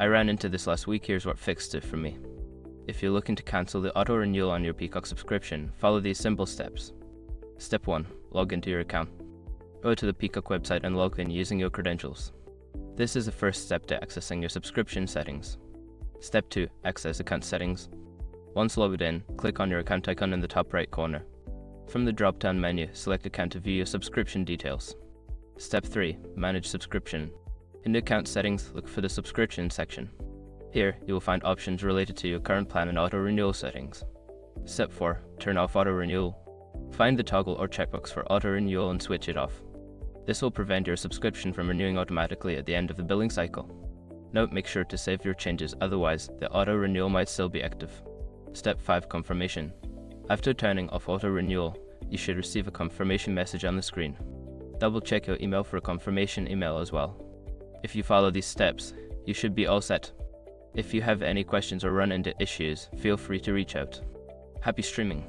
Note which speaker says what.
Speaker 1: I ran into this last week. Here's what fixed it for me. If you're looking to cancel the auto renewal on your Peacock subscription, follow these simple steps. Step 1. Log into your account. Go to the Peacock website and log in using your credentials. This is the first step to accessing your subscription settings. Step 2. Access account settings. Once logged in, click on your account icon in the top right corner. From the drop-down menu, select Account to view your subscription details. Step 3. Manage subscription. In the account settings, look for the subscription section. Here, you will find options related to your current plan and auto-renewal settings. Step 4. Turn off auto-renewal. Find the toggle or checkbox for auto-renewal and switch it off. This will prevent your subscription from renewing automatically at the end of the billing cycle. Note: make sure to save your changes, otherwise the auto-renewal might still be active. Step 5. Confirmation. After turning off auto-renewal, you should receive a confirmation message on the screen. Double check your email for a confirmation email as well. If you follow these steps, you should be all set. If you have any questions or run into issues, feel free to reach out. Happy streaming!